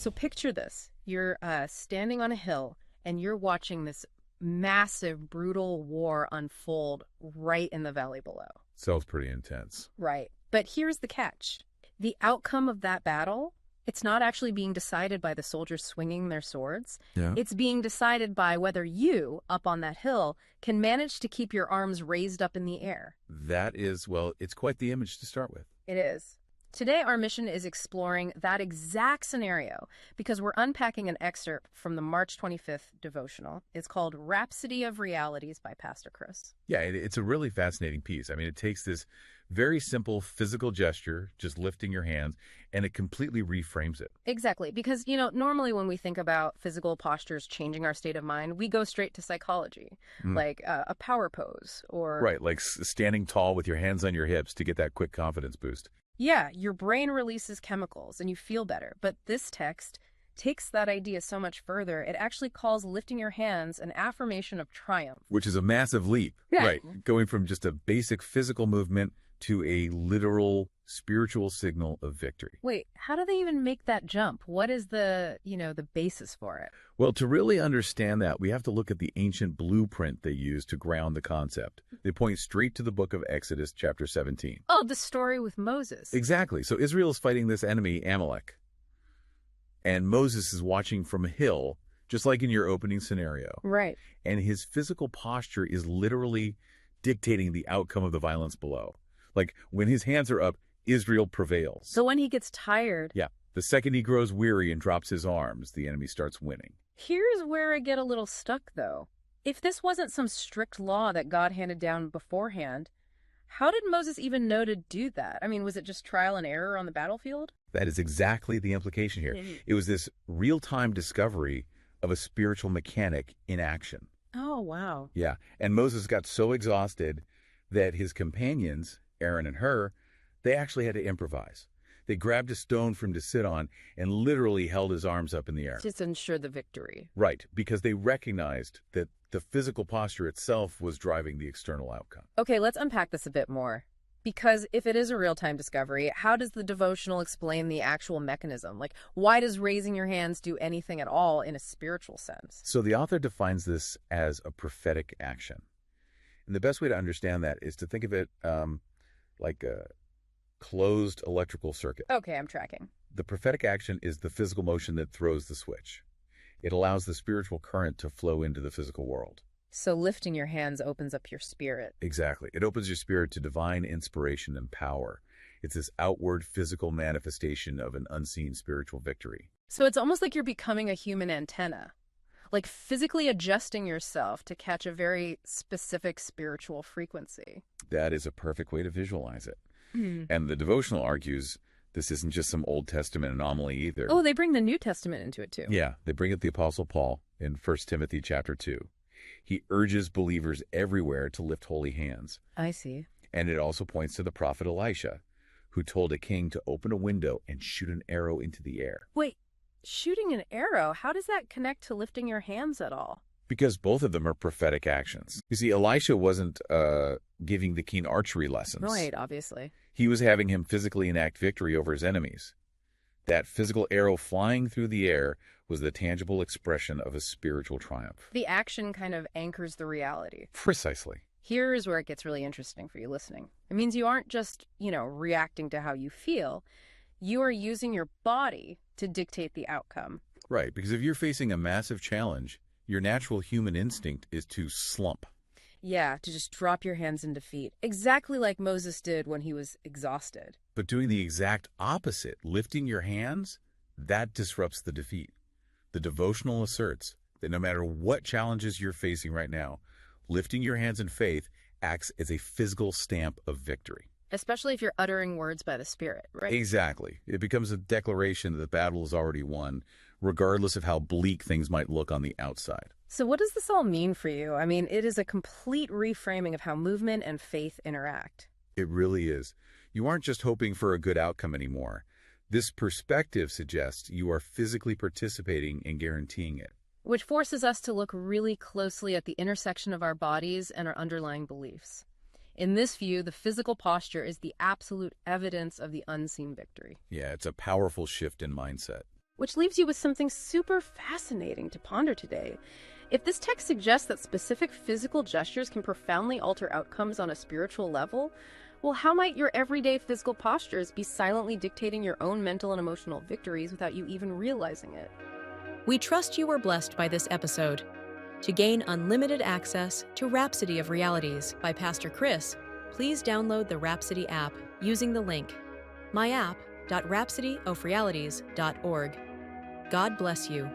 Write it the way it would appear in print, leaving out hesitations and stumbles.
So picture this. You're standing on a hill and you're watching this massive, brutal war unfold right in the valley below. Sounds pretty intense. Right. But here's the catch. The outcome of that battle, it's not actually being decided by the soldiers swinging their swords. Yeah. It's being decided by whether you, up on that hill, can manage to keep your arms raised up in the air. That is, well, it's quite the image to start with. It is. Today, our mission is exploring that exact scenario because we're unpacking an excerpt from the March 25th devotional. It's called Rhapsody of Realities by Pastor Chris. Yeah, it's a really fascinating piece. I mean, it takes this very simple physical gesture, just lifting your hands, and it completely reframes it. Exactly. Because, normally when we think about physical postures changing our state of mind, we go straight to psychology, like a power pose or... Right, like standing tall with your hands on your hips to get that quick confidence boost. Yeah, your brain releases chemicals and you feel better. But this text takes that idea so much further. It actually calls lifting your hands an affirmation of triumph. Which is a massive leap. Yeah. Right, going from just a basic physical movement to a literal spiritual signal of victory. Wait, how do they even make that jump? What is the basis for it? Well, to really understand that, we have to look at the ancient blueprint they used to ground the concept. They point straight to the book of Exodus, chapter 17. Oh, the story with Moses. Exactly. So Israel is fighting this enemy, Amalek. And Moses is watching from a hill, just like in your opening scenario. Right. And his physical posture is literally dictating the outcome of the violence below. Like, when his hands are up, Israel prevails. So when he gets tired... Yeah. The second he grows weary and drops his arms, the enemy starts winning. Here's where I get a little stuck, though. If this wasn't some strict law that God handed down beforehand, how did Moses even know to do that? I mean, was it just trial and error on the battlefield? That is exactly the implication here. It was this real-time discovery of a spiritual mechanic in action. Oh, wow. Yeah. And Moses got so exhausted that his companions, Aaron and Hur, they actually had to improvise. They grabbed a stone for him to sit on and literally held his arms up in the air. Just to ensure the victory. Right, because they recognized that the physical posture itself was driving the external outcome. Okay, let's unpack this a bit more. Because if it is a real-time discovery, how does the devotional explain the actual mechanism? Like, why does raising your hands do anything at all in a spiritual sense? So the author defines this as a prophetic action. And the best way to understand that is to think of it like a closed electrical circuit. Okay, I'm tracking. The prophetic action is the physical motion that throws the switch. It allows the spiritual current to flow into the physical world. So lifting your hands opens up your spirit. Exactly. It opens your spirit to divine inspiration and power. It's this outward physical manifestation of an unseen spiritual victory. So it's almost like you're becoming a human antenna, like physically adjusting yourself to catch a very specific spiritual frequency. That is a perfect way to visualize it. And the devotional argues this isn't just some Old Testament anomaly either. Oh, they bring the New Testament into it too. Yeah, they bring it the Apostle Paul in 1 Timothy chapter 2. He urges believers everywhere to lift holy hands. I see. And it also points to the prophet Elisha, who told a king to open a window and shoot an arrow into the air. Wait, shooting an arrow, how does that connect to lifting your hands at all? Because both of them are prophetic actions. You see, Elisha wasn't giving the king archery lessons. Right, obviously. He was having him physically enact victory over his enemies. That physical arrow flying through the air was the tangible expression of a spiritual triumph. The action kind of anchors the reality. Precisely. Here's where it gets really interesting for you listening. It means you aren't just, reacting to how you feel. You are using your body to dictate the outcome. Right, because if you're facing a massive challenge, your natural human instinct is to slump. Yeah, to just drop your hands in defeat, exactly like Moses did when he was exhausted. But doing the exact opposite, lifting your hands, that disrupts the defeat. The devotional asserts that no matter what challenges you're facing right now, lifting your hands in faith acts as a physical stamp of victory. Especially if you're uttering words by the Spirit, right? Exactly. It becomes a declaration that the battle is already won, regardless of how bleak things might look on the outside. So what does this all mean for you? I mean, it is a complete reframing of how movement and faith interact. It really is. You aren't just hoping for a good outcome anymore. This perspective suggests you are physically participating and guaranteeing it. Which forces us to look really closely at the intersection of our bodies and our underlying beliefs. In this view, the physical posture is the absolute evidence of the unseen victory. Yeah, it's a powerful shift in mindset. Which leaves you with something super fascinating to ponder today. If this text suggests that specific physical gestures can profoundly alter outcomes on a spiritual level, well, how might your everyday physical postures be silently dictating your own mental and emotional victories without you even realizing it? We trust you were blessed by this episode. To gain unlimited access to Rhapsody of Realities by Pastor Chris, please download the Rhapsody app using the link myapp.rhapsodyofrealities.org. God bless you.